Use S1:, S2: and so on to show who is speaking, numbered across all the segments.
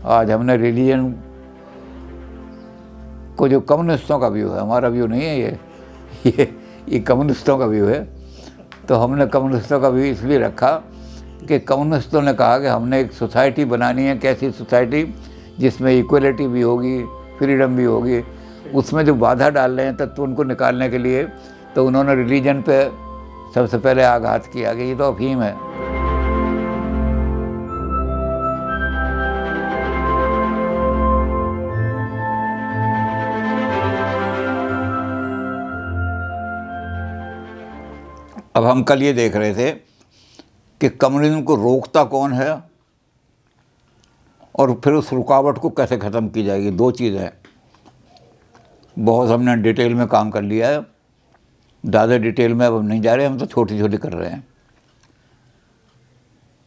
S1: आज हमने रिलीजन को, जो कम्युनिस्टों का व्यू है, हमारा व्यू नहीं है ये कम्युनिस्टों का व्यू है, तो हमने कम्युनिस्टों का व्यू इसलिए रखा कि कम्युनिस्टों ने कहा कि हमने एक सोसाइटी बनानी है, कैसी सोसाइटी जिसमें इक्वलिटी भी होगी, फ्रीडम भी होगी। उसमें जो बाधा डाल रहे हैं तत्व, उनको निकालने के लिए तो उन्होंने रिलीजन पे सबसे पहले आघात किया कि ये तो अफीम है। अब हम कल ये देख रहे थे कि कम्युनिज्म को रोकता कौन है और फिर उस रुकावट को कैसे ख़त्म की जाएगी। दो चीज़ें हैं। बहुत हमने डिटेल में काम कर लिया है, ज़्यादा डिटेल में अब हम नहीं जा रहे, हम तो छोटी छोटी कर रहे हैं।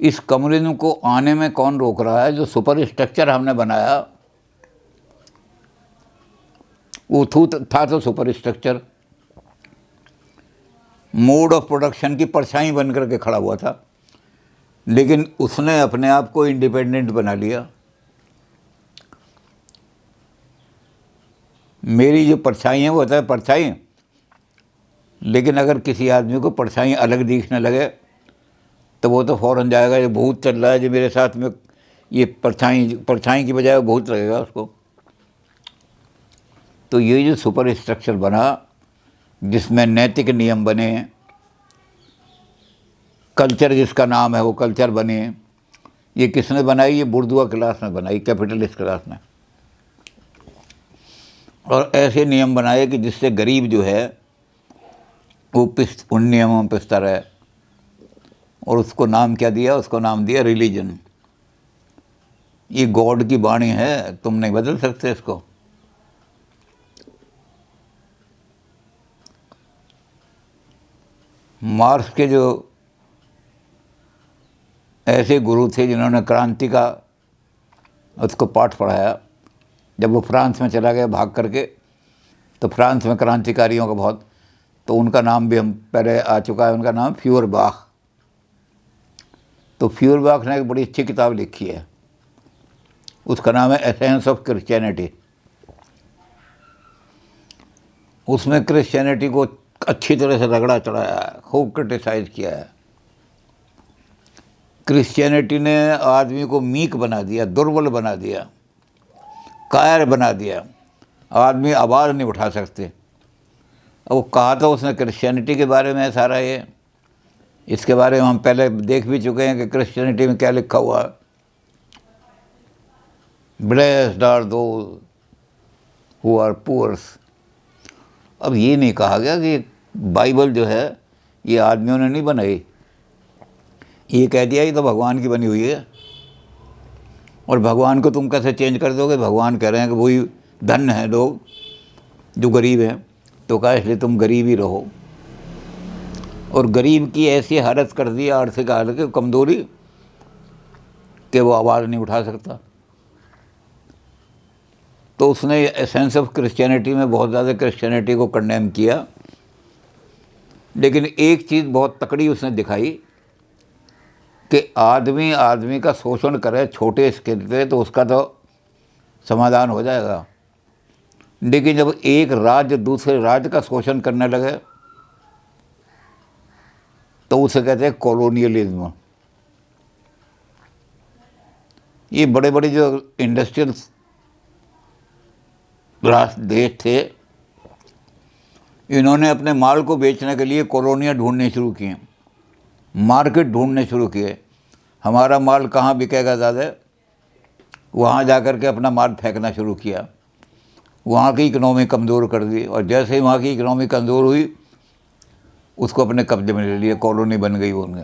S1: इस कम्युनिज्म को आने में कौन रोक रहा है? जो सुपर स्ट्रक्चर हमने बनाया वो था तो super structure mode of production की परछाई बन करके खड़ा हुआ था, लेकिन उसने अपने आप को इंडिपेंडेंट बना लिया। मेरी जो परछाई है वो होता है परछाई, लेकिन अगर किसी आदमी को परछाई अलग दिखने लगे तो वो तो फ़ौरन जाएगा, ये भूत चल रहा है जो मेरे साथ में, ये परछाई की बजाय भूत लगेगा उसको। तो ये जो सुपर स्ट्रक्चर बना, जिसमें नैतिक नियम बने, कल्चर जिसका नाम है वो कल्चर बने, ये किसने बनाई? ये बुर्जुआ क्लास ने बनाई, कैपिटलिस्ट क्लास ने। और ऐसे नियम बनाए कि जिससे गरीब जो है वो उन नियमों में पिसता रहे। और उसको नाम क्या दिया? उसको नाम दिया रिलीजन। ये गॉड की वाणी है, तुम नहीं बदल सकते इसको। मार्क्स के जो ऐसे गुरु थे जिन्होंने क्रांति का उसको पाठ पढ़ाया, जब वो फ्रांस में चला गया भाग करके, तो फ्रांस में क्रांतिकारियों का बहुत, तो उनका नाम भी हम पहले आ चुका है, उनका नाम फ्यूरबाख। तो फ्यूरबाख ने एक बड़ी अच्छी किताब लिखी है, उसका नाम है एसेंस ऑफ क्रिश्चियनिटी। उसमें क्रिश्चियनिटी को अच्छी तरह से रगड़ा चढ़ाया है, खूब क्रिटिसाइज किया है। क्रिश्चियनिटी ने आदमी को मीक बना दिया, दुर्बल बना दिया, कायर बना दिया, आदमी आवाज़ नहीं उठा सकते। अब वो कहा था उसने क्रिश्चियनिटी के बारे में सारा ये, इसके बारे में हम पहले देख भी चुके हैं कि क्रिश्चियनिटी में क्या लिखा हुआ है। Blessed are those who are poors. अब ये नहीं कहा गया कि बाइबल जो है ये आदमियों ने नहीं बनाई, ये कह दिया ये तो भगवान की बनी हुई है। और भगवान को तुम कैसे चेंज कर दोगे? भगवान कह रहे हैं कि वही धन्य हैं लोग जो गरीब हैं, तो कहा इसलिए तुम गरीब ही रहो। और गरीब की ऐसी हालत कर दी, आर्थिक हालत की कमज़ोरी, कि वो आवाज़ नहीं उठा सकता। तो उसने एसेंस ऑफ क्रिश्चियनिटी में बहुत ज़्यादा क्रिश्चियनिटी को कंडेम किया। लेकिन एक चीज़ बहुत तकड़ी उसने दिखाई कि आदमी आदमी का शोषण करे छोटे स्केल पे तो उसका तो समाधान हो जाएगा, लेकिन जब एक राज्य दूसरे राज्य का शोषण करने लगे तो उसे कहते हैं कॉलोनियलिज्म। ये बड़े बड़े जो इंडस्ट्रियल राष्ट्र देश थे, इन्होंने अपने माल को बेचने के लिए कॉलोनियाँ ढूंढने शुरू किए, मार्केट ढूंढने शुरू किए। हमारा माल कहाँ बिकेगा ज़्यादा, वहाँ जा कर के अपना माल फेंकना शुरू किया, वहाँ की इकनॉमी कमज़ोर कर दी। और जैसे ही वहाँ की इकनॉमी कमज़ोर हुई, उसको अपने कब्जे में ले लिया, कॉलोनी बन गई उनके।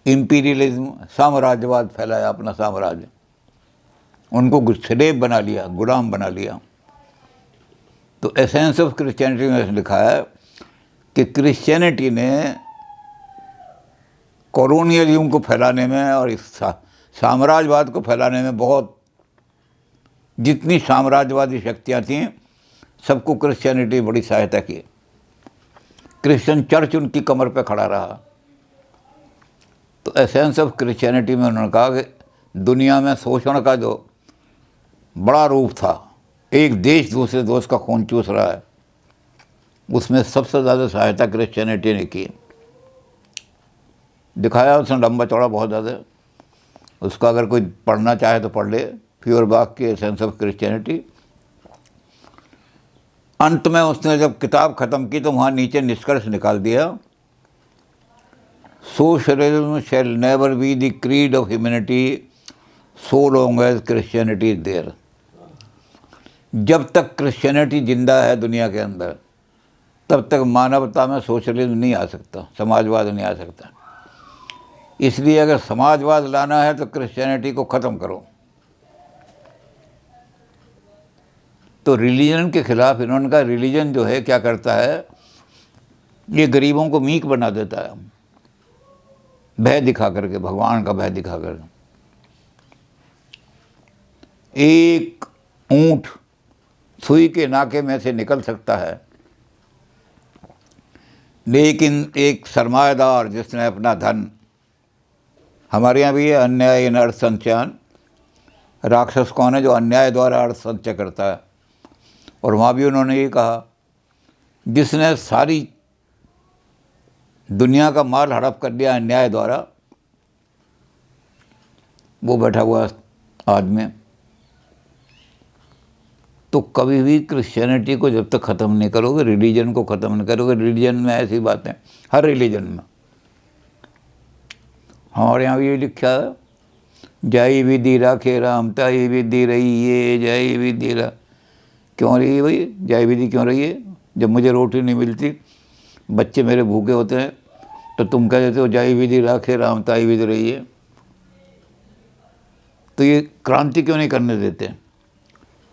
S1: इम्पीरियलिज्म, साम्राज्यवाद फैलाया अपना साम्राज्य, उनको स्लेव बना लिया, गुलाम बना लिया। तो एसेंस ऑफ क्रिश्चियनिटी में लिखा है कि क्रिश्चियनिटी ने कॉलोनियलिज्म को फैलाने में और इस साम्राज्यवाद को फैलाने में बहुत, जितनी साम्राज्यवादी शक्तियाँ थीं सबको क्रिश्चियनिटी बड़ी सहायता की। क्रिश्चियन चर्च उनकी कमर पे खड़ा रहा। तो एसेंस ऑफ क्रिश्चियनिटी में उन्होंने कहा कि दुनिया में शोषण का जो बड़ा रूप था, एक देश दूसरे देश का खून चूस रहा है, उसमें सबसे ज़्यादा सहायता क्रिश्चियनिटी ने की। दिखाया उसने लंबा चौड़ा बहुत ज़्यादा, उसका अगर कोई पढ़ना चाहे तो पढ़ ले, फ्यूरबाख की एसेंस ऑफ क्रिश्चियनिटी। अंत में उसने जब किताब ख़त्म की तो वहाँ नीचे निष्कर्ष निकाल दिया, socialism shall never be the creed of humanity so long as Christianity is there. जब तक क्रिश्चियनिटी जिंदा है दुनिया के अंदर, तब तक मानवता में सोशलिज्म नहीं आ सकता, समाजवाद नहीं आ सकता। इसलिए अगर समाजवाद लाना है तो क्रिश्चियनिटी को ख़त्म करो। तो रिलीजन के खिलाफ इन्होंने कहा, रिलीजन जो है क्या करता है, ये गरीबों को मीक बना देता है, भय दिखा करके, भगवान का भय दिखा करके। एक ऊंट सुई के नाके में से निकल सकता है, लेकिन एक सरमाएदार जिसने अपना धन, हमारे यहाँ भी ये अन्याय इन अर्थ संचयन, राक्षस कौन है जो अन्याय द्वारा अर्थ संचय करता है, और वहाँ भी उन्होंने ये कहा, जिसने सारी दुनिया का माल हड़प कर लिया अन्याय द्वारा, वो बैठा हुआ आदमी। तो कभी भी क्रिश्चियनिटी को जब तक ख़त्म नहीं करोगे, रिलीजन को ख़त्म नहीं करोगे, रिलीजन में ऐसी बातें, हर रिलीजन में, हमारे यहाँ भी ये लिखा है, जय विधि राखे राम ताई विधि रही है, जय विधि रा। क्यों रही है भाई जय विधि, क्यों रही है? जब मुझे रोटी नहीं मिलती, बच्चे मेरे भूखे होते हैं, तो तुम कह देते हो जय विधि राखे राम ताई विधि रही है। तो ये क्रांति क्यों नहीं करने देते?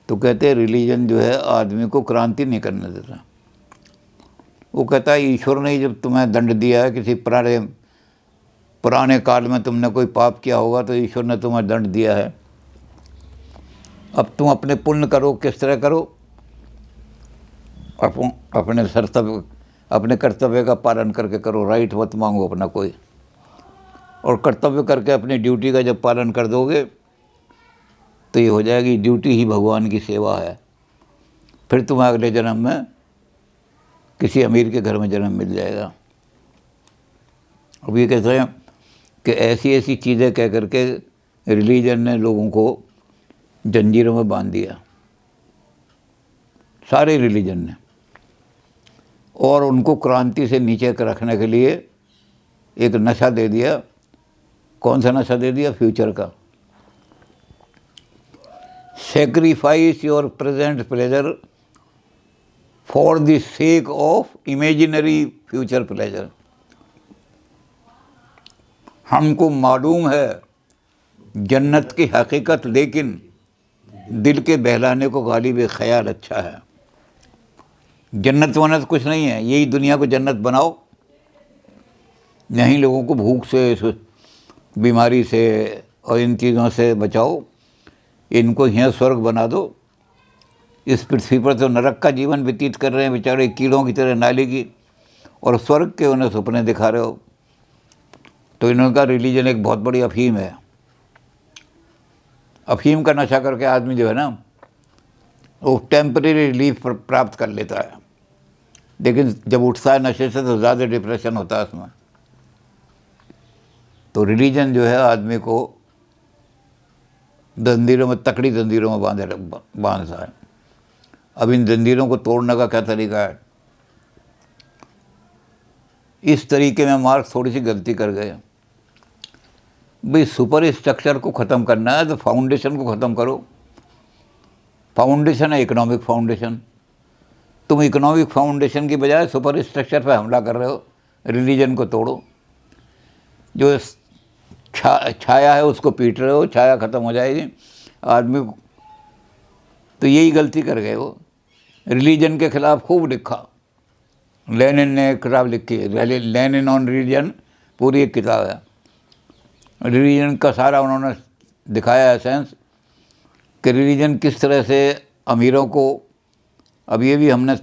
S1: तो कहते हैं रिलीजन जो है आदमी को क्रांति नहीं करने देता। वो कहता है ईश्वर ने जब तुम्हें दंड दिया है, किसी पुराने काल में तुमने कोई पाप किया होगा तो ईश्वर ने तुम्हें दंड दिया है, अब तुम अपने पुण्य करो। किस तरह करो? अपने कर्तव्य का पालन करके करो, राइट मत मांगो अपना कोई, और कर्तव्य करके अपनी ड्यूटी का जब पालन कर दोगे तो ये हो जाएगी, ड्यूटी ही भगवान की सेवा है। फिर तुम्हें अगले जन्म में किसी अमीर के घर में जन्म मिल जाएगा। अब ये कहते हैं कि ऐसी ऐसी चीज़ें कह करके रिलीजन ने लोगों को जंजीरों में बांध दिया, सारे रिलीजन ने, और उनको क्रांति से नीचे रखने के लिए एक नशा दे दिया। कौन सा नशा दे दिया? फ्यूचर का। Sacrifice your present pleasure for the sake of imaginary future pleasure. हमको मालूम है जन्नत की हकीकत, लेकिन दिल के बहलाने को गालिब ख्याल अच्छा है। जन्नत वन्नत कुछ नहीं है, यही दुनिया को जन्नत बनाओ, यहीं लोगों को भूख से, बीमारी से और इन चीज़ों से बचाओ, इनको यहाँ स्वर्ग बना दो। इस पृथ्वी पर तो नरक का जीवन व्यतीत कर रहे हैं बेचारे, कीड़ों की तरह नाली की, और स्वर्ग के उन्हें सपने दिखा रहे हो। तो इन्होंने कहा रिलीजन एक बहुत बड़ी अफीम है। अफीम का नशा करके आदमी जो है ना, वो टेम्परेरी रिलीफ प्राप्त कर लेता है, लेकिन जब उठता है नशे से तो ज़्यादा डिप्रेशन होता है उसमें। तो रिलीजन जो है आदमी को जंजीरों में, तकड़ी जंजीरों में बांधता है। अब इन जंजीरों को तोड़ने का क्या तरीका है? इस तरीके में मार्क्स थोड़ी सी गलती कर गए। भाई सुपर स्ट्रक्चर को ख़त्म करना है तो फाउंडेशन को ख़त्म करो। फाउंडेशन है इकोनॉमिक फाउंडेशन, तुम इकोनॉमिक फाउंडेशन की बजाय सुपर स्ट्रक्चर पर हमला कर रहे हो। रिलीजन को तोड़ो, जो छाया है उसको पीट रहे हो, छाया ख़त्म हो जाएगी आदमी को। तो यही गलती कर गए वो। रिलीजन के ख़िलाफ़ खूब लिखा, लेनिन ने किताब लिखी है, लेनिन ऑन रिलीजन, पूरी एक किताब है। रिलीजन का सारा उन्होंने दिखाया एसेंस कि रिलीजन किस तरह से अमीरों को, अब ये भी हमने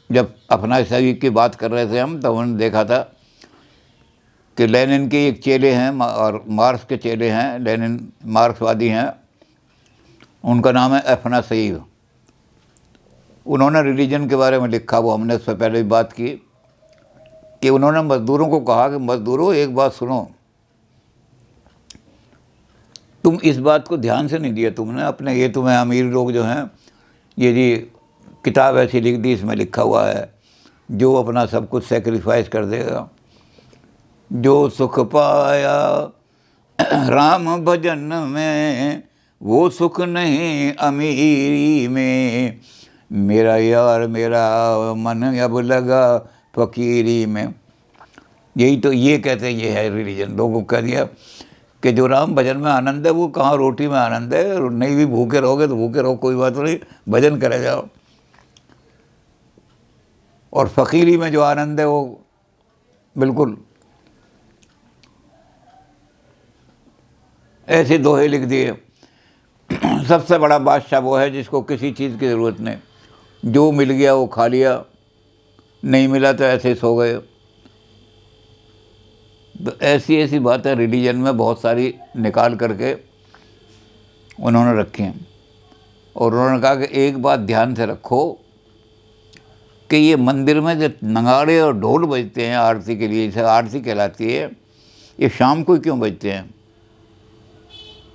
S1: जब अपना सही की बात कर रहे थे हम, तब हमने देखा था कि लेनिन के एक चेले हैं और मार्क्स के चेले हैं, लेनिन मार्क्सवादी हैं, उनका नाम है अफनासईव। उन्होंने रिलीजन के बारे में लिखा, वो हमने उससे पहले भी बात की, कि उन्होंने मज़दूरों को कहा कि मज़दूरों एक बात सुनो, तुम इस बात को ध्यान से नहीं दिया तुमने अपने, ये तुम्हें अमीर लोग जो हैं, ये जी किताब ऐसी लिख दी, इसमें लिखा हुआ है जो अपना सब कुछ सेक्रीफाइस कर देगा, जो सुख पाया राम भजन में वो सुख नहीं अमीरी में, मेरा यार मेरा मन अब लगा फकीरी में। यही तो ये कहते हैं, ये है रिलीजन। लोगों को कह दिया कि जो राम भजन में आनंद है वो कहाँ रोटी में आनंद है, नहीं भी भूखे रहोगे तो भूखे रहो, कोई बात नहीं, भजन करे जाओ। और फ़कीरी में जो आनंद है वो बिल्कुल ऐसे दोहे लिख दिए। सबसे बड़ा बादशाह वो है जिसको किसी चीज़ की ज़रूरत नहीं, जो मिल गया वो खा लिया, नहीं मिला तो ऐसे सो गए। तो ऐसी ऐसी बातें रिलीजन में बहुत सारी निकाल करके उन्होंने रखी हैं। और उन्होंने कहा कि एक बात ध्यान से रखो कि ये मंदिर में जो नगाड़े और ढोल बजते हैं आरती के लिए, इसे आरती कहलाती है, ये शाम को क्यों बजते हैं,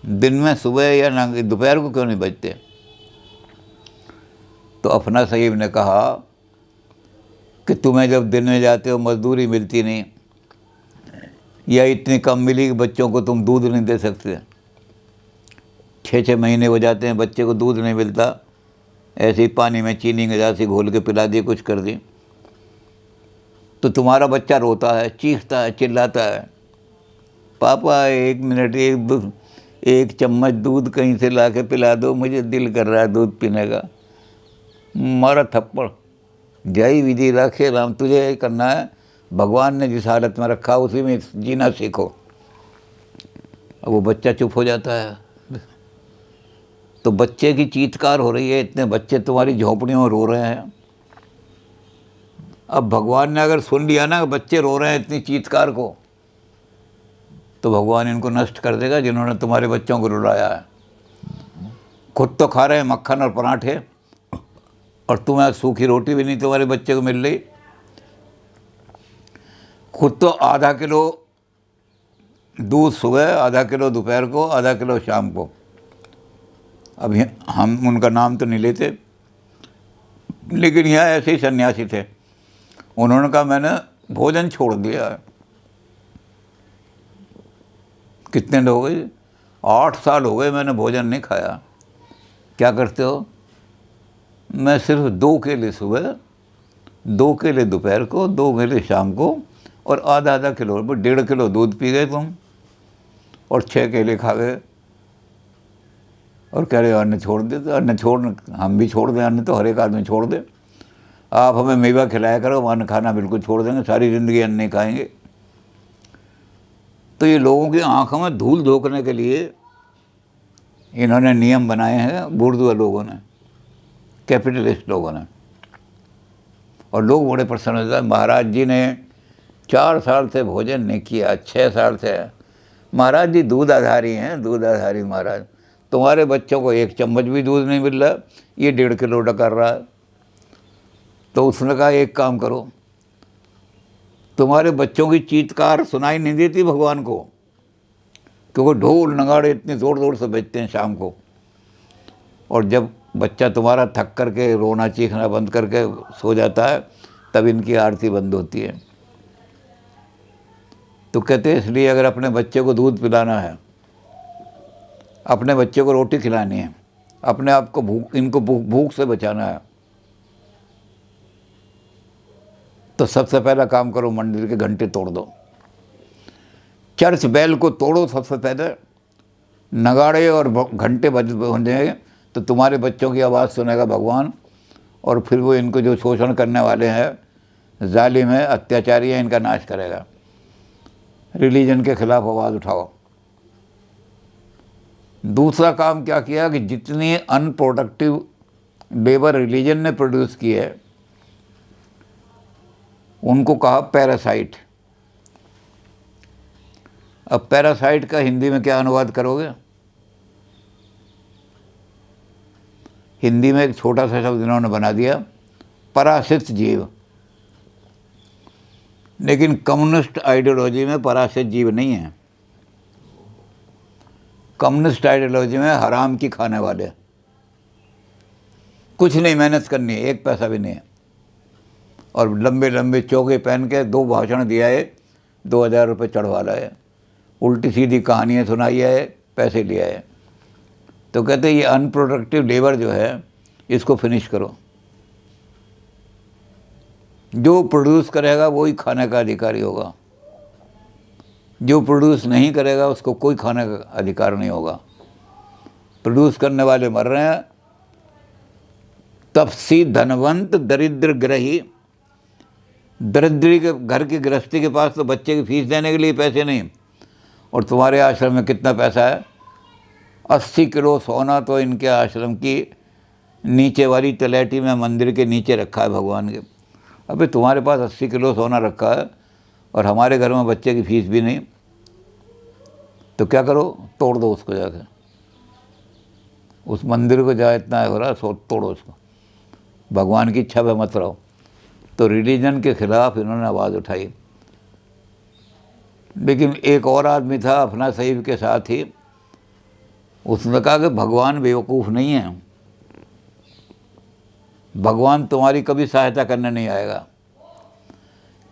S1: दिन में सुबह या दोपहर को क्यों नहीं बजते? तो अफनासईव ने कहा कि तुम्हें जब दिन में जाते हो मजदूरी मिलती नहीं, या इतनी कम मिली कि बच्चों को तुम दूध नहीं दे सकते, 6-6 महीने हो जाते हैं बच्चे को दूध नहीं मिलता, ऐसे ही पानी में चीनी गजासी घोल के पिला दी, कुछ कर दी, तो तुम्हारा बच्चा रोता है, चीखता है, चिल्लाता है, पापा 1 मिनट, एक चम्मच दूध कहीं से ला के पिला दो, मुझे दिल कर रहा है दूध पीने का। मारा थप्पड़, जय विधि रखे राम, तुझे करना है, भगवान ने जिस हालत में रखा उसी में जीना सीखो। अब वो बच्चा चुप हो जाता है। तो बच्चे की चीत्कार हो रही है, इतने बच्चे तुम्हारी झोपड़ियों में रो रहे हैं। अब भगवान ने अगर सुन लिया ना बच्चे रो रहे हैं इतनी चीत्कार को, तो भगवान इनको नष्ट कर देगा जिन्होंने तुम्हारे बच्चों को रुलाया है। खुद तो खा रहे हैं मक्खन और पराठे, और तुम्हें सूखी रोटी भी नहीं तुम्हारे बच्चे को मिल रही। खुद तो आधा किलो दूध सुबह, आधा किलो दोपहर को, आधा किलो शाम को। अब हम उनका नाम तो नहीं लेते, लेकिन यहाँ ऐसे ही सन्यासी थे, उन्होंने कहा मैंने भोजन छोड़ दिया है। कितने लोग हो गए? 8 साल हो गए मैंने भोजन नहीं खाया। क्या करते हो? मैं सिर्फ 2 केले सुबह, 2 केले दोपहर को, 2 केले शाम को, और आधा किलो, 1.5 किलो दूध पी गए तुम, और 6 केले खा गए, और कह रहे अन्न छोड़ दे। तो अन्न छोड़, हम भी छोड़ दें, अन्न तो हर एक आदमी छोड़ दे। आप हमें मेवा खिलाया करो, हम अन्न खाना बिल्कुल छोड़ देंगे, सारी ज़िंदगी अन्न नहीं खाएंगे। तो ये लोगों की आँखों में धूल झोंकने के लिए इन्होंने नियम बनाए हैं बुर्जुआ लोगों ने, कैपिटलिस्ट लोगों ने। और लोग बड़े प्रसन्न होते हैं। महाराज जी ने 4 साल से भोजन नहीं किया, 6 साल से। महाराज जी दूध आधारी हैं, दूध आधारी महाराज। तुम्हारे बच्चों को 1 चम्मच भी दूध नहीं मिल रहा, ये 1.5 किलो कर रहा है। तो उसने कहा एक काम करो, तुम्हारे बच्चों की चीत्कार सुनाई नहीं देती भगवान को, क्योंकि ढोल नगाड़े इतने ज़ोर ज़ोर से बजते हैं शाम को। और जब बच्चा तुम्हारा थक करके रोना चीखना बंद करके सो जाता है, तब इनकी आरती बंद होती है। तो कहते हैं इसलिए अगर अपने बच्चे को दूध पिलाना है, अपने बच्चे को रोटी खिलानी है, अपने आप को इनको भूख से बचाना है, तो सबसे पहला काम करो, मंदिर के घंटे तोड़ दो, चर्च बेल को तोड़ो। सबसे पहले नगाड़े और घंटे बजेंगे तो तुम्हारे बच्चों की आवाज़ सुनेगा भगवान, और फिर वो इनको जो शोषण करने वाले हैं, जालिम है, अत्याचारी है, इनका नाश करेगा। रिलीजन के खिलाफ आवाज़ उठाओ। दूसरा काम क्या किया कि जितनी अनप्रोडक्टिव लेबर रिलीजन ने प्रोड्यूस की है, उनको कहा पैरासाइट। अब पैरासाइट का हिंदी में क्या अनुवाद करोगे? हिंदी में एक छोटा सा शब्द इन्होंने बना दिया, परासित जीव। लेकिन कम्युनिस्ट आइडियोलॉजी में परासित जीव नहीं है। कम्युनिस्ट आइडियोलॉजी में हराम की खाने वाले, कुछ नहीं मेहनत करनी है, एक पैसा भी नहीं है, और लंबे लंबे चौके पहन के 2 भाषण दिया है, 2000 रुपये चढ़वा लाए, उल्टी सीधी कहानियाँ सुनाई है, पैसे लिया है। तो कहते ये अनप्रोडक्टिव लेबर जो है इसको फिनिश करो। जो प्रोड्यूस करेगा वही खाने का अधिकारी होगा, जो प्रोड्यूस नहीं करेगा उसको कोई खाने का अधिकार नहीं होगा। प्रोड्यूस करने वाले मर रहे हैं, तपसी धनवंत दरिद्र ग्रही। दरिद्री के घर की गृहस्थी के पास तो बच्चे की फीस देने के लिए पैसे नहीं, और तुम्हारे आश्रम में कितना पैसा है? 80 किलो सोना तो इनके आश्रम की नीचे वाली तलैटी में मंदिर के नीचे रखा है भगवान के। अबे तुम्हारे पास 80 किलो सोना रखा है और हमारे घर में बच्चे की फीस भी नहीं, तो क्या करो? तोड़ दो उसको जाके, उस मंदिर को जहाँ इतना हो रहा है तोड़ो उसको, भगवान की इच्छा पे मत रहो। तो रिलीजन के खिलाफ इन्होंने आवाज़ उठाई। लेकिन एक और आदमी था अपना सहीब के साथ ही, उसने कहा कि भगवान बेवकूफ़ नहीं है, भगवान तुम्हारी कभी सहायता करने नहीं आएगा।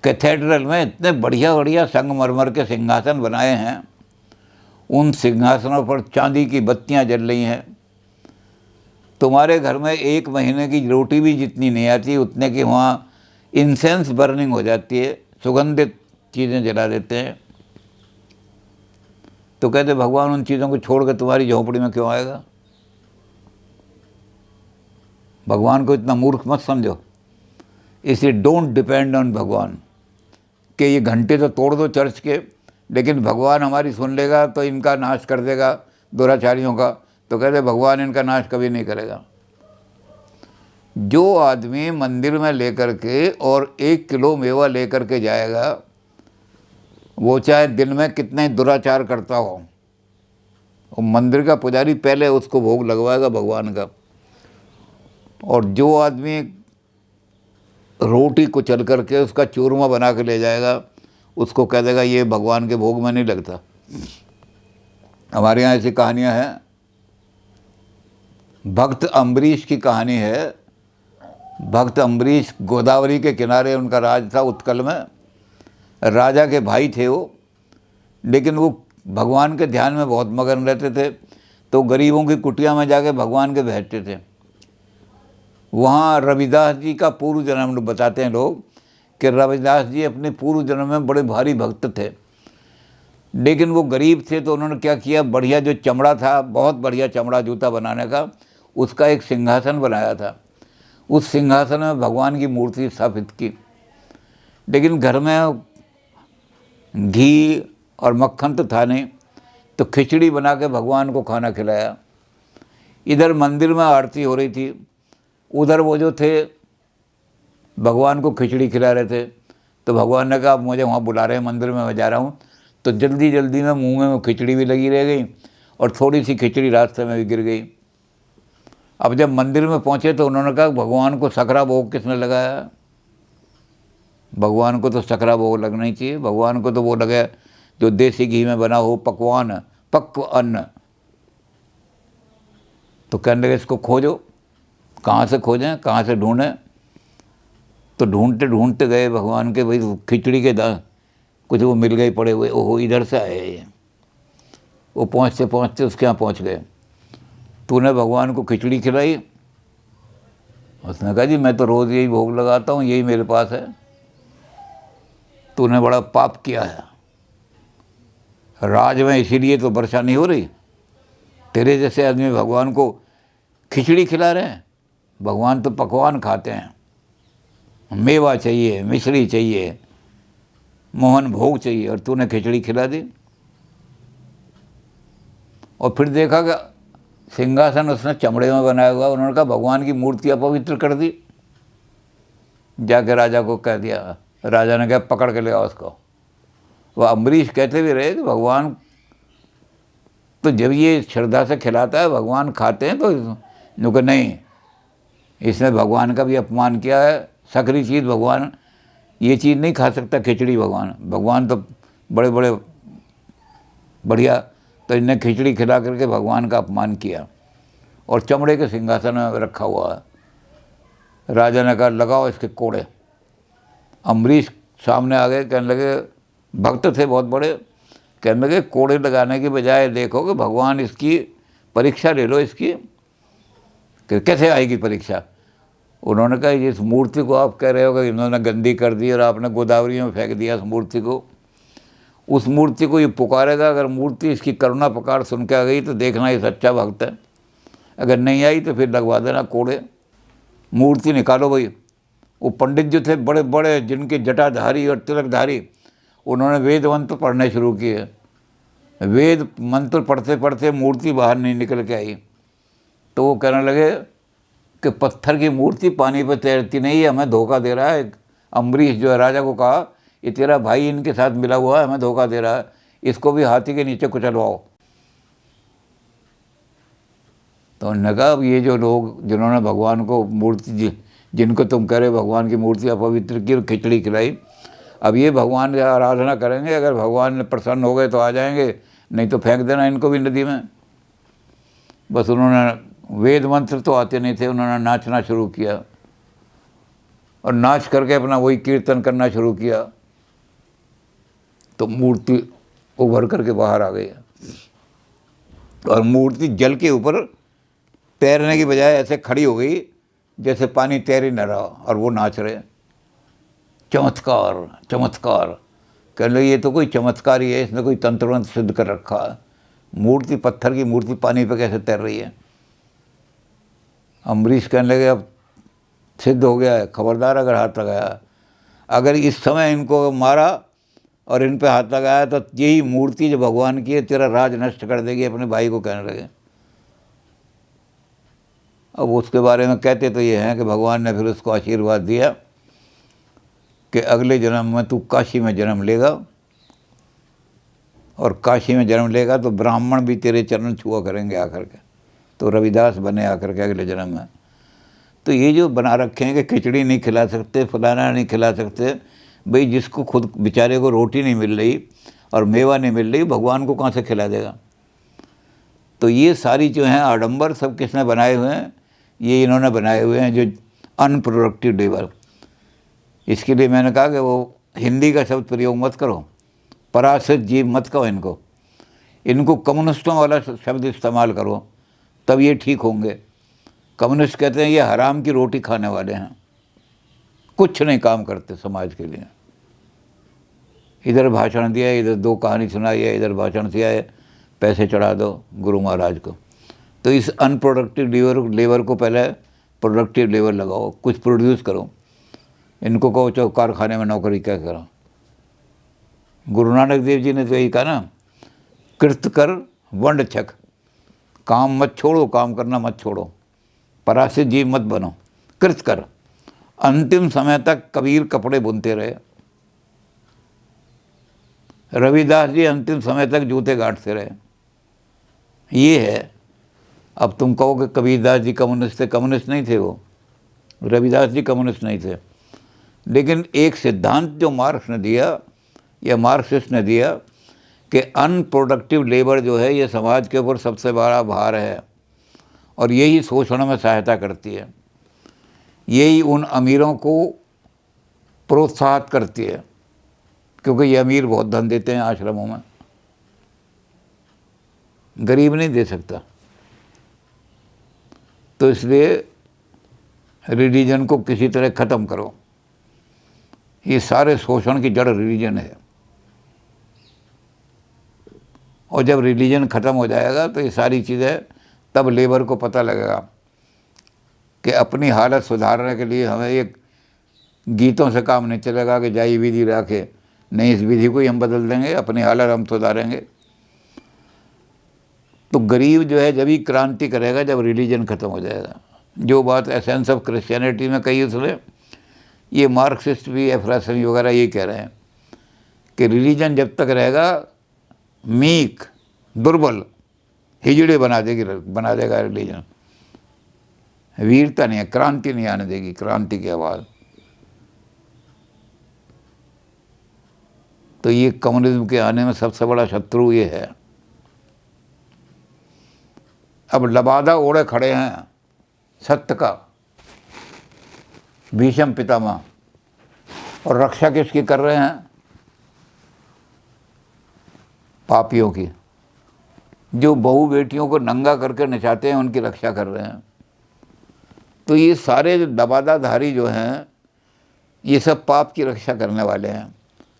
S1: कैथेड्रल में इतने बढ़िया बढ़िया संगमरमर के सिंहासन बनाए हैं, उन सिंहासनों पर चांदी की बत्तियां जल रही हैं। तुम्हारे घर में 1 महीने की रोटी भी जितनी नहीं आती उतने की वहाँ इंसेंस बर्निंग हो जाती है, सुगंधित चीज़ें जला देते हैं। तो कहते भगवान उन चीज़ों को छोड़ कर तुम्हारी झोंपड़ी में क्यों आएगा? भगवान को इतना मूर्ख मत समझो। इसलिए डोंट डिपेंड ऑन भगवान कि ये घंटे तो तोड़ दो चर्च के, लेकिन भगवान हमारी सुन लेगा तो इनका नाश कर देगा, दुराचारियों का। तो कहते भगवान इनका नाश कभी नहीं करेगा। जो आदमी मंदिर में लेकर के और 1 किलो मेवा लेकर के जाएगा, वो चाहे दिन में कितने दुराचार करता हो, वो मंदिर का पुजारी पहले उसको भोग लगवाएगा भगवान का। और जो आदमी रोटी को चल करके उसका चूरमा बना के ले जाएगा, उसको कह देगा ये भगवान के भोग में नहीं लगता। हमारे यहाँ ऐसी कहानियाँ हैं। भक्त अम्बरीश की कहानी है। भक्त अम्बरीश गोदावरी के किनारे उनका राज था उत्कल में, राजा के भाई थे वो, लेकिन वो भगवान के ध्यान में बहुत मगन रहते थे। तो गरीबों की कुटिया में जाके भगवान के बैठते थे। वहाँ रविदास जी का पूर्व जन्म बताते हैं लोग कि रविदास जी अपने पूर्व जन्म में बड़े भारी भक्त थे, लेकिन वो गरीब थे। तो उन्होंने क्या किया, बढ़िया जो चमड़ा था, बहुत बढ़िया चमड़ा जूता बनाने का, उसका एक सिंहासन बनाया था। उस सिंहासन में भगवान की मूर्ति स्थापित की। लेकिन घर में घी और मक्खन तो था नहीं, तो खिचड़ी बना के भगवान को खाना खिलाया। इधर मंदिर में आरती हो रही थी, उधर वो जो थे भगवान को खिचड़ी खिला रहे थे। तो भगवान ने कहा मुझे वहाँ बुला रहे हैं मंदिर में, मैं जा रहा हूँ। तो जल्दी जल्दी में मुंह में खिचड़ी भी लगी रह गई और थोड़ी सी खिचड़ी रास्ते में भी गिर गई। अब जब मंदिर में पहुँचे तो उन्होंने कहा भगवान को सकरा भोग किसने लगाया? भगवान को तो सकरा भोग लगना ही चाहिए। भगवान को तो वो लगे जो देसी घी में बना हो पकवान, पक्व अन्न। तो कहने लगे इसको खोजो। कहाँ से खोजें, कहाँ से ढूंढें? तो ढूंढते ढूंढते गए भगवान के, भाई खिचड़ी के दान कुछ वो मिल गए पड़े हुए, ओहो इधर से आए ये। वो पहुँचते पहुँचते उसके यहाँ पहुँच गए। तूने भगवान को खिचड़ी खिलाई? उसने कहा जी मैं तो रोज़ यही भोग लगाता हूँ, यही मेरे पास है। तूने बड़ा पाप किया है। राज में इसीलिए तो वर्षा नहीं हो रही। तेरे जैसे आदमी भगवान को खिचड़ी खिला रहे हैं। भगवान तो पकवान खाते हैं, मेवा चाहिए, मिश्री चाहिए, मोहन भोग चाहिए, और तूने खिचड़ी खिला दी। और फिर देखा कि सिंहासन उसने चमड़े में बनाया हुआ। उन्होंने कहा भगवान की मूर्ति अपवित्र कर दी। जाके राजा को कह दिया। राजा ने कहा पकड़ के ले आओ उसको। वह अम्बरीश कहते भी रहे कि भगवान तो जब ये श्रद्धा से खिलाता है भगवान खाते हैं, तो नुक नहीं, इसने भगवान का भी अपमान किया है। सकरी चीज़ भगवान ये चीज़ नहीं खा सकता, खिचड़ी भगवान तो बड़े बड़े बढ़िया, तो इनने खिचड़ी खिला करके भगवान का अपमान किया और चमड़े के सिंहासन में रखा हुआ है। राजा ने कहा लगाओ इसके कोड़े। अम्बरीश सामने आ गए, कहने लगे, भक्त थे बहुत बड़े, कहने लगे कोड़े लगाने की बजाय देखो कि भगवान इसकी परीक्षा ले लो इसकी, कि कैसे आएगी परीक्षा। उन्होंने कहा इस मूर्ति को आप कह रहे हो कि इन्होंने गंदी कर दी और आपने गोदावरी में फेंक दिया उस मूर्ति को, उस मूर्ति को ये पुकारेगा, अगर मूर्ति इसकी करुणा पुकार सुन के आ गई तो देखना ये सच्चा भक्त है, अगर नहीं आई तो फिर लगवा देना कोड़े। मूर्ति निकालो भाई। वो पंडित जो थे बड़े बड़े, जिनके जटाधारी और तिलकधारी, उन्होंने वेद मंत्र पढ़ने शुरू किए। वेद मंत्र पढ़ते पढ़ते मूर्ति बाहर नहीं निकल के आई, तो वो कहने लगे कि पत्थर की मूर्ति पानी पर तैरती नहीं है, हमें धोखा दे रहा है। अम्बरीश जो है राजा को कहा, ये तेरा भाई इनके साथ मिला हुआ है, हमें धोखा दे रहा है, इसको भी हाथी के नीचे कुचलवाओ। तो उन्होंने कहा अब ये जो लोग जिन्होंने भगवान को मूर्ति, जिनको तुम कह रहे भगवान की मूर्ति अपवित्र की और खिचड़ी खिलाई, अब ये भगवान की आराधना करेंगे, अगर भगवान ने प्रसन्न हो गए तो आ जाएंगे, नहीं तो फेंक देना इनको भी नदी में। बस उन्होंने वेद मंत्र तो आते नहीं थे, उन्होंने नाचना शुरू किया और नाच करके अपना वही कीर्तन करना शुरू किया, तो मूर्ति उभर करके बाहर आ गई और मूर्ति जल के ऊपर तैरने की बजाय ऐसे खड़ी हो गई जैसे पानी तैर ही न रहा, और वो नाच रहे। चमत्कार चमत्कार, कह लो ये तो कोई चमत्कार ही है, इसने कोई तंत्र मंत्र सिद्ध कर रखा है। मूर्ति, पत्थर की मूर्ति पानी पे कैसे तैर रही है। अम्बरीश कहने लगे अब सिद्ध हो गया है, खबरदार अगर हाथ लगाया, अगर इस समय इनको मारा और इन पे हाथ लगाया तो यही मूर्ति जो भगवान की है तेरा राज नष्ट कर देगी, अपने भाई को कहने लगे। अब उसके बारे में कहते तो ये हैं कि भगवान ने फिर उसको आशीर्वाद दिया कि अगले जन्म में तू काशी में जन्म लेगा, और काशी में जन्म लेगा तो ब्राह्मण भी तेरे चरण छुआ करेंगे आकर के, तो रविदास बने आकर के अगले जन्म में। तो ये जो बना रखे हैं कि खिचड़ी नहीं खिला सकते, फलाना नहीं खिला सकते, भाई जिसको खुद बेचारे को रोटी नहीं मिल रही और मेवा नहीं मिल रही, भगवान को कहाँ से खिला देगा। तो ये सारी जो हैं आडंबर सब किसने बनाए हुए हैं, ये इन्होंने बनाए हुए हैं, जो अनप्रोडक्टिव लेबर। इसके लिए मैंने कहा कि वो हिंदी का शब्द प्रयोग मत करो, पराश्रित जीव मत कहो इनको, इनको कम्युनिस्टों वाला शब्द इस्तेमाल करो, तब ये ठीक होंगे। कम्युनिस्ट कहते हैं ये हराम की रोटी खाने वाले हैं, कुछ नहीं काम करते समाज के लिए। इधर भाषण दिया, इधर दो कहानी सुनाई है, इधर भाषण दिया है, पैसे चढ़ा दो गुरु महाराज को। तो इस अनप्रोडक्टिव लेबर को पहले प्रोडक्टिव लेबर लगाओ, कुछ प्रोड्यूस करो। इनको कहो चलो कारखाने में नौकरी क्या करो। गुरु नानक देव जी ने तो यही कहा ना, कृत कर वंड छक, काम मत छोड़ो, काम करना मत छोड़ो, पराश्रित जीव मत बनो, कृत कर। अंतिम समय तक कबीर कपड़े बुनते रहे, रविदास जी अंतिम समय तक जूते गांठते रहे। ये है। अब तुम कहो कि कबीरदास जी कम्युनिस्ट थे, कम्युनिस्ट नहीं थे वो, रविदास जी कम्युनिस्ट नहीं थे, लेकिन एक सिद्धांत जो मार्क्स ने दिया या मार्क्सिस्ट ने दिया कि अनप्रोडक्टिव लेबर जो है ये समाज के ऊपर सबसे बड़ा भार है और यही शोषण में सहायता करती है, यही उन अमीरों को प्रोत्साहित करती है, क्योंकि ये अमीर बहुत धन देते हैं आश्रमों में, गरीब नहीं दे सकता। तो इसलिए रिलीजन को किसी तरह ख़त्म करो। ये सारे शोषण की जड़ रिलीजन है, और जब रिलीजन ख़त्म हो जाएगा तो ये सारी चीज़ें, तब लेबर को पता लगेगा कि अपनी हालत सुधारने के लिए हमें एक गीतों से काम नहीं चलेगा कि जाई विधि राखे, नहीं, इस विधि को ही हम बदल देंगे, अपनी हालत हम सुधारेंगे। तो गरीब जो है जब ही क्रांति करेगा जब रिलीजन ख़त्म हो जाएगा। जो बात एसेंस ऑफ क्रिश्चियनिटी में कही उसने, ये मार्क्सिस्ट भी, एफ्रासमी वगैरह ये कह रहे हैं कि रिलीजन जब तक रहेगा मीक, दुर्बल, हिजड़े बना देगा रिलीजन। वीरता नहीं है, क्रांति नहीं आने देगी, क्रांति की आवाज़। तो ये कम्युनिज्म के आने में सबसे बड़ा शत्रु ये है। अब लबादा ओढ़े खड़े हैं सत्य का भीष्म पितामह, और रक्षा किसकी कर रहे हैं? पापियों की। जो बहू बेटियों को नंगा करके नचाते हैं उनकी रक्षा कर रहे हैं। तो ये सारे लबादाधारी जो हैं ये सब पाप की रक्षा करने वाले हैं,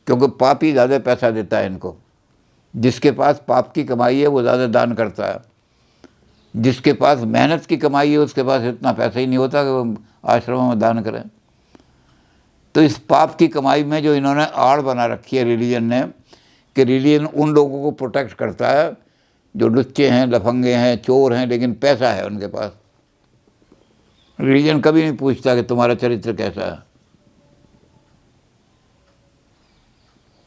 S1: क्योंकि पाप ही ज़्यादा पैसा देता है इनको। जिसके पास पाप की कमाई है वो ज़्यादा दान करता है, जिसके पास मेहनत की कमाई है उसके पास इतना पैसा ही नहीं होता कि वो आश्रमों में दान करें। तो इस पाप की कमाई में जो इन्होंने आड़ बना रखी है रिलीजन ने, कि रिलीजन उन लोगों को प्रोटेक्ट करता है जो लुच्चे हैं, लफंगे हैं, चोर हैं, लेकिन पैसा है उनके पास। रिलीजन कभी नहीं पूछता कि तुम्हारा चरित्र कैसा है।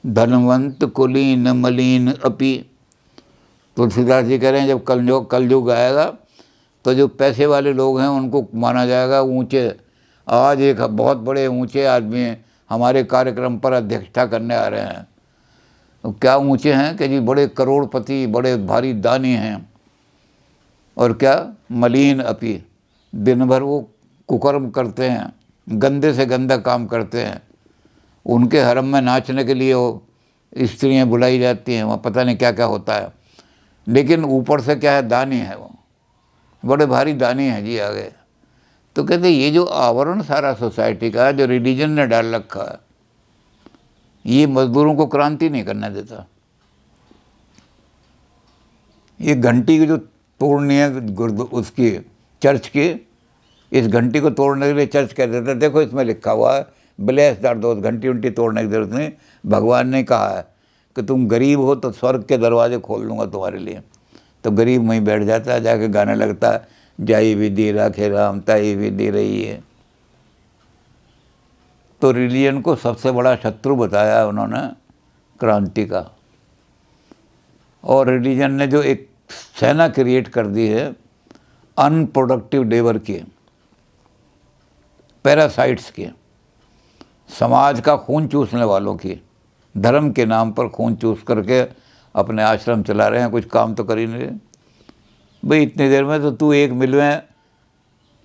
S1: धनवंत कुलीन मलिन अपी। तुलसीदास जी कह रहे हैं जब कलयुग आएगा तो जो पैसे वाले लोग हैं उनको माना जाएगा ऊंचे। आज एक बहुत बड़े ऊंचे आदमी हमारे कार्यक्रम पर अध्यक्षता करने आ रहे हैं। तो क्या ऊंचे हैं कि जी बड़े करोड़पति, बड़े भारी दानी हैं। और क्या मलिन अपी, दिन भर वो कुकर्म करते हैं, गंदे से गंदा काम करते हैं। उनके हरम में नाचने के लिए वो स्त्रियाँ बुलाई जाती हैं, वहाँ पता नहीं क्या क्या होता है, लेकिन ऊपर से क्या है, दानी है, वो बड़े भारी दानी हैं जी आगे। तो कहते ये जो आवरण सारा सोसाइटी का जो रिलीजन ने डाल रखा है, ये मजदूरों को क्रांति नहीं करने देता। ये घंटी की जो तोड़नी है उसकी चर्च की, इस घंटी को तोड़ने के लिए चर्च कह देता है देखो इसमें लिखा हुआ है ब्लेस दैट दोस्त, घंटी उंटी तोड़ने की जरूरत नहीं। भगवान ने कहा है कि तुम गरीब हो तो स्वर्ग के दरवाजे खोल दूंगा तुम्हारे लिए। तो गरीब वहीं बैठ जाता है, जाके गाने लगता है जाई विधि राखे राम ताई विधि रही है। तो रिलीजन को सबसे बड़ा शत्रु बताया उन्होंने क्रांति का। और रिलीजन ने जो एक सेना क्रिएट कर दी है अनप्रोडक्टिव लेबर की, पैरासाइट्स की, समाज का खून चूसने वालों की, धर्म के नाम पर खून चूस करके अपने आश्रम चला रहे हैं, कुछ काम तो कर ही नहीं रहे। भाई इतनी देर में तो तू एक मिल में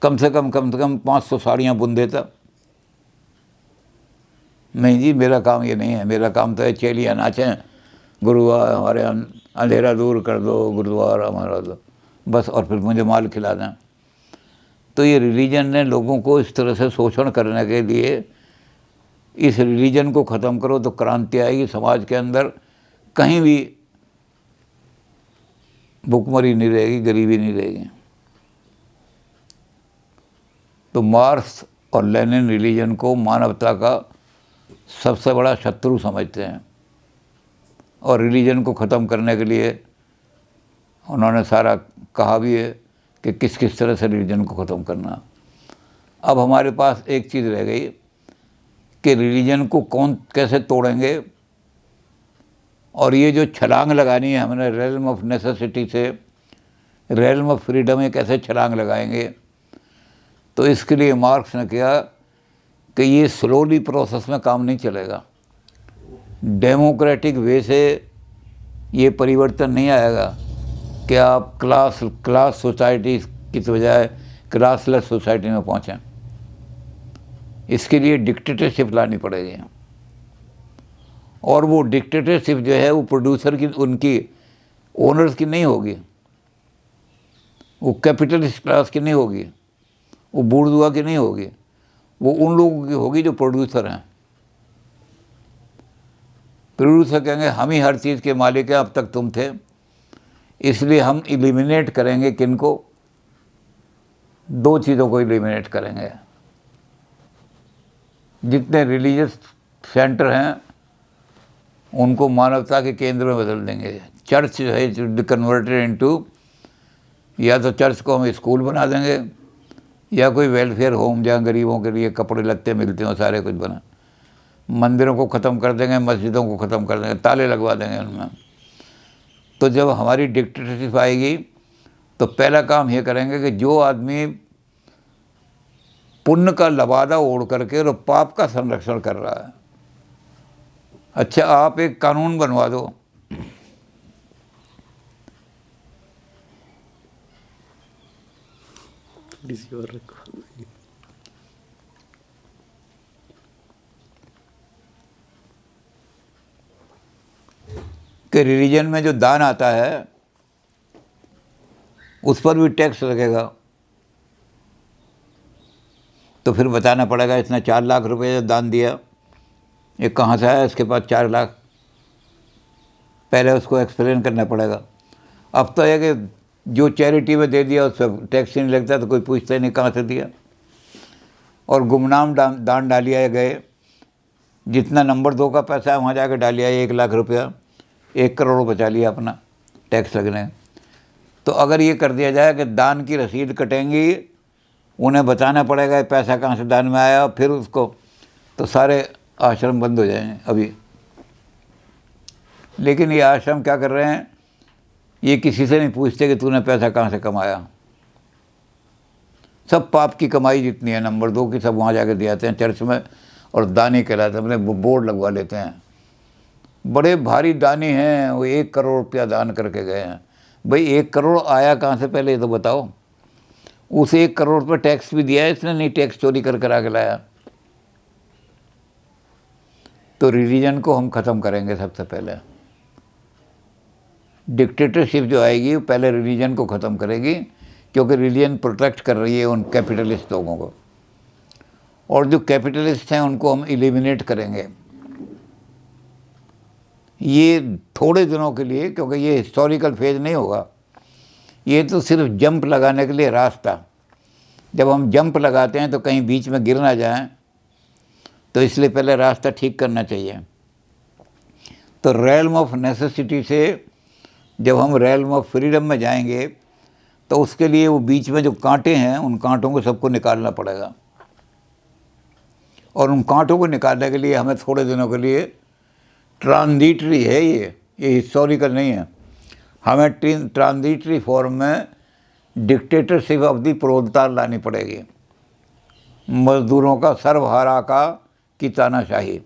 S1: कम से कम 500 साड़ियाँ बुन देता। नहीं जी, मेरा काम ये नहीं है, मेरा काम तो है चेलियाँ नाचें, गुरुवार हमारे अंधेरा दूर कर दो, गुरुद्वारा हमारा दो, बस, और फिर मुझे माल खिला दें। तो ये रिलीजन ने लोगों को इस तरह से शोषण करने के लिए, इस रिलीजन को ख़त्म करो तो क्रांति आएगी समाज के अंदर, कहीं भी भूखमरी नहीं रहेगी, गरीबी नहीं रहेगी। तो मार्क्स और लेनिन रिलीजन को मानवता का सबसे बड़ा शत्रु समझते हैं, और रिलीजन को ख़त्म करने के लिए उन्होंने सारा कहा भी है कि किस किस तरह से रिलीजन को ख़त्म करना। अब हमारे पास एक चीज़ रह गई कि रिलीजन को कौन कैसे तोड़ेंगे, और ये जो छलांग लगानी है हमने रेलम ऑफ नेसेसिटी से रेलम ऑफ फ्रीडम में कैसे छलांग लगाएंगे। तो इसके लिए मार्क्स ने कहा कि ये स्लोली प्रोसेस में काम नहीं चलेगा, डेमोक्रेटिक वे से ये परिवर्तन नहीं आएगा कि आप क्लास सोसाइटी की बजाय क्लासलेस सोसाइटी में पहुँचें। इसके लिए डिक्टेटरशिप लानी पड़ेगी, और वो डिक्टेटरशिप जो है वो प्रोड्यूसर की, उनकी ओनर्स की नहीं होगी, वो कैपिटलिस्ट क्लास की नहीं होगी, वो बूर्जुआ की नहीं होगी, वो उन लोगों की होगी जो प्रोड्यूसर हैं। प्रोड्यूसर कहेंगे हम ही हर चीज़ के मालिक हैं, अब तक तुम थे, इसलिए हम एलिमिनेट करेंगे किनको, दो चीज़ों को एलिमिनेट करेंगे। जितने रिलीजियस सेंटर हैं उनको मानवता के केंद्र में बदल देंगे। चर्च जो है कन्वर्टेड इनटू, या तो चर्च को हम स्कूल बना देंगे, या कोई वेलफेयर होम जहाँ गरीबों के लिए कपड़े लत्ते मिलते हो, सारे कुछ बना। मंदिरों को ख़त्म कर देंगे, मस्जिदों को ख़त्म कर देंगे, ताले लगवा देंगे उनमें। तो जब हमारी डिक्टेटरशिप आएगी तो पहला काम ये करेंगे कि जो आदमी पुण्य का लबादा ओढ़ करके और पाप का संरक्षण कर रहा है, अच्छा आप एक कानून बनवा दो कि रिलीजन में जो दान आता है उस पर भी टैक्स लगेगा। तो फिर बताना पड़ेगा इसने 4 लाख रुपए दान दिया, ये कहाँ से आया, इसके पास 4 लाख, पहले उसको एक्सप्लेन करना पड़ेगा। अब तो है कि जो चैरिटी में दे दिया उस पर टैक्स नहीं लगता, तो कोई पूछता ही नहीं कहाँ से दिया। और गुमनाम दान डालिया गए, जितना नंबर 2 का पैसा है वहाँ जाकर डालिया 1 लाख रुपया, 1 करोड़ बचा लिया अपना टैक्स लगने। तो अगर ये कर दिया जाए कि दान की रसीद कटेंगी, उन्हें बताना पड़ेगा ये पैसा कहाँ से दान में आया, फिर उसको, तो सारे आश्रम बंद हो जाएंगे अभी। लेकिन ये आश्रम क्या कर रहे हैं, ये किसी से नहीं पूछते कि तूने पैसा कहाँ से कमाया। सब पाप की कमाई जितनी है नंबर 2 की सब वहाँ जाके दे आते हैं चर्च में, और दानी कहलाते हैं, अपने बोर्ड लगवा लेते हैं। बड़े भारी दानी हैं, वो 1 करोड़ रुपया दान करके गए हैं। भाई 1 करोड़ आया कहाँ से, पहले ये तो बताओ। उस 1 करोड़ पर टैक्स भी दिया है इसने, नहीं टैक्स चोरी कर करा के लाया। तो रिलीजन को हम ख़त्म करेंगे सबसे पहले। डिक्टेटरशिप जो आएगी वो पहले रिलीजन को ख़त्म करेगी, क्योंकि रिलीजन प्रोटेक्ट कर रही है उन कैपिटलिस्ट लोगों को, और जो कैपिटलिस्ट हैं उनको हम एलिमिनेट करेंगे। ये थोड़े दिनों के लिए, क्योंकि ये हिस्टोरिकल फेज नहीं होगा, ये तो सिर्फ जंप लगाने के लिए रास्ता। जब हम जंप लगाते हैं तो कहीं बीच में गिर ना जाएं, तो इसलिए पहले रास्ता ठीक करना चाहिए। तो रेल्म ऑफ नेसेसिटी से जब हम रेल्म ऑफ फ्रीडम में जाएंगे, तो उसके लिए वो बीच में जो कांटे हैं उन कांटों को सबको निकालना पड़ेगा। और उन कांटों को निकालने के लिए हमें थोड़े दिनों के लिए, ट्रांजिटरी है ये हिस्टोरिकल नहीं है, हमें ट्रांजिटरी फॉर्म में डिक्टेटरशिप ऑफ दी प्रोलतार लानी पड़ेगी। मजदूरों का सर्वहारा की तानाशाही,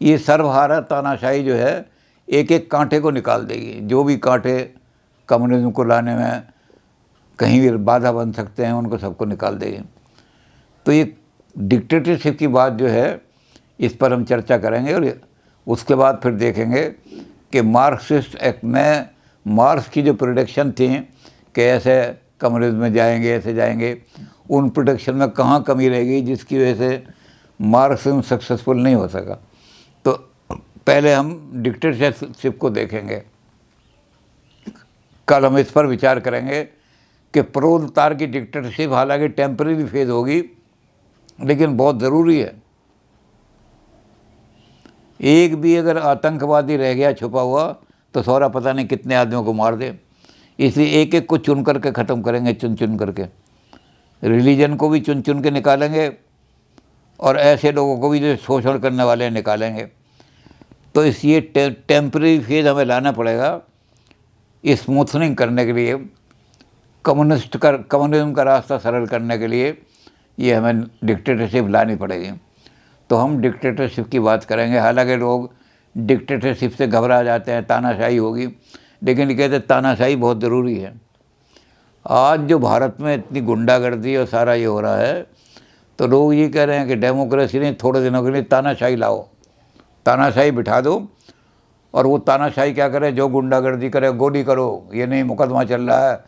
S1: ये सर्वहारा तानाशाही जो है एक एक कांटे को निकाल देगी। जो भी कांटे कम्युनिज्म को लाने में कहीं भी बाधा बन सकते हैं उनको सबको निकाल देगी। तो ये डिक्टेटरशिप की बात जो है इस पर हम चर्चा करेंगे, और उसके बाद फिर देखेंगे कि मार्क्सिस्ट एक्ट में मार्क्स की जो प्रोडिक्शन थी कि ऐसे कम्युनिज्म में जाएंगे, ऐसे जाएंगे, उन प्रोडिक्शन में कहाँ कमी रहेगी जिसकी वजह से मार्क्सिज्म सक्सेसफुल नहीं हो सका। तो पहले हम डिक्टेटरशिप को देखेंगे। कल हम इस पर विचार करेंगे कि प्रोलतार की डिक्टेटरशिप हालांकि टेम्परेरी फेज होगी, लेकिन बहुत ज़रूरी है। एक भी अगर आतंकवादी रह गया छुपा हुआ तो सारा पता नहीं कितने आदमियों को मार दे। इसलिए एक एक को चुन करके ख़त्म करेंगे, चुन चुन करके। रिलीजन को भी चुन चुन के निकालेंगे, और ऐसे लोगों को भी जो शोषण करने वाले हैं निकालेंगे। तो ये टेम्परेरी फेज हमें लाना पड़ेगा स्मूथनिंग करने के लिए, कम्युनिज्म का रास्ता सरल करने के लिए ये हमें डिक्टेटरशिप लानी पड़ेगी। तो हम डिक्टेटरशिप की बात करेंगे। हालांकि लोग डिक्टेटरशिप से घबरा जाते हैं, तानाशाही होगी, लेकिन ये कहते हैं तानाशाही बहुत ज़रूरी है। आज जो भारत में इतनी गुंडागर्दी और सारा ये हो रहा है, तो लोग ये कह रहे हैं कि डेमोक्रेसी नहीं, थोड़े दिनों के लिए तानाशाही लाओ, तानाशाही बिठा दो, और वो तानाशाही क्या करे, जो गुंडागर्दी करे गोली करो। ये नहीं मुकदमा चल रहा है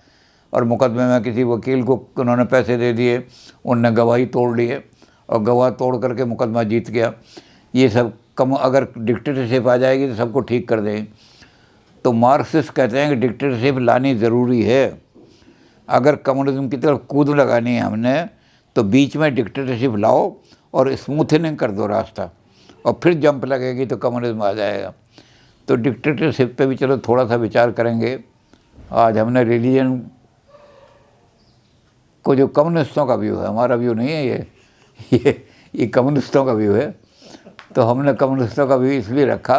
S1: और मुकदमे में किसी वकील को उन्होंने पैसे दे दिए, उनने गवाही तोड़ लिए और गवाह तोड़ करके मुकदमा जीत गया। ये सब अगर डिक्टेटरशिप आ जाएगी तो सबको ठीक कर देंगे। तो मार्क्सिस्ट कहते हैं कि डिक्टेटरशिप लानी ज़रूरी है। अगर कम्युनिज्म की तरफ कूद लगानी है हमने, तो बीच में डिक्टेटरशिप लाओ और स्मूथनिंग कर दो रास्ता, और फिर जंप लगेगी तो कम्युनिज्म आ जाएगा। तो डिक्टेटरशिप पे भी चलो थोड़ा सा विचार करेंगे। आज हमने रिलीजन को, जो कम्युनिस्टों का व्यू है, हमारा व्यू नहीं है ये कम्युनिस्टों का व्यू है, तो हमने कम्युनिस्टों का भी इसलिए रखा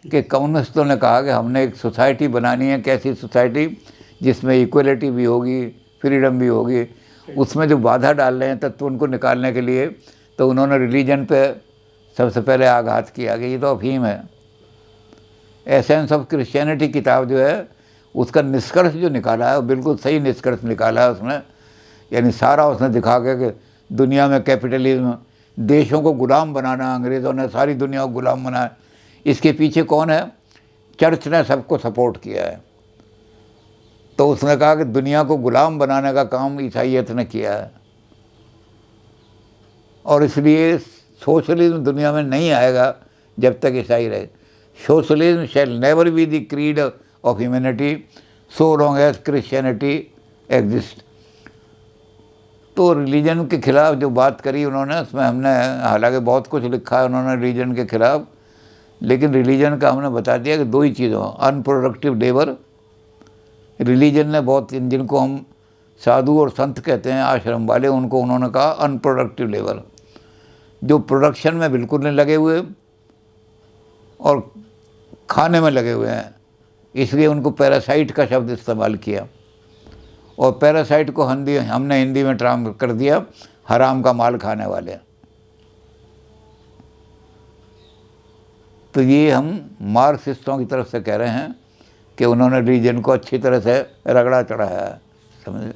S1: कि कम्युनिस्टों ने कहा कि हमने एक सोसाइटी बनानी है, कैसी सोसाइटी जिसमें इक्वलिटी भी होगी, फ्रीडम भी होगी। उसमें जो बाधा डाल रहे हैं तत्व उनको निकालने के लिए, तो उन्होंने रिलीजन पे सबसे पहले आघात किया कि ये तो अफीम है। एसेंस ऑफ क्रिश्चियनिटी किताब जो है उसका निष्कर्ष जो निकाला है वो बिल्कुल सही निष्कर्ष निकाला है उसने। यानी सारा उसने दिखा के कि दुनिया में कैपिटलिज्म, देशों को गुलाम बनाना, अंग्रेज़ों ने सारी दुनिया को गुलाम बनाया, इसके पीछे कौन है? चर्च ने सबको सपोर्ट किया है। तो उसने कहा कि दुनिया को गुलाम बनाने का काम ईसाइयत ने किया है, और इसलिए सोशलिज्म दुनिया में नहीं आएगा जब तक ईसाई रहे। Socialism shall never be the creed of humanity so long as Christianity exist. तो रिलीजन के खिलाफ जो बात करी उन्होंने, उसमें हमने हालांकि बहुत कुछ लिखा है उन्होंने रिलीजन के खिलाफ, लेकिन रिलीजन का हमने बता दिया कि दो ही चीज़ों, अनप्रोडक्टिव लेबर। रिलीजन ने बहुत, जिनको हम साधु और संत कहते हैं, आश्रम वाले, उनको उन्होंने कहा अनप्रोडक्टिव लेबर, जो प्रोडक्शन में बिल्कुल नहीं लगे हुए और खाने में लगे हुए हैं, इसलिए उनको पैरासाइट का शब्द इस्तेमाल किया। और पैरासाइट को हमने हिंदी में ट्रांसलेट कर दिया हराम का माल खाने वाले। तो ये हम मार्क्सिस्टों की तरफ से कह रहे हैं कि उन्होंने रिलीजन को अच्छी तरह से रगड़ा चढ़ाया है, समझे।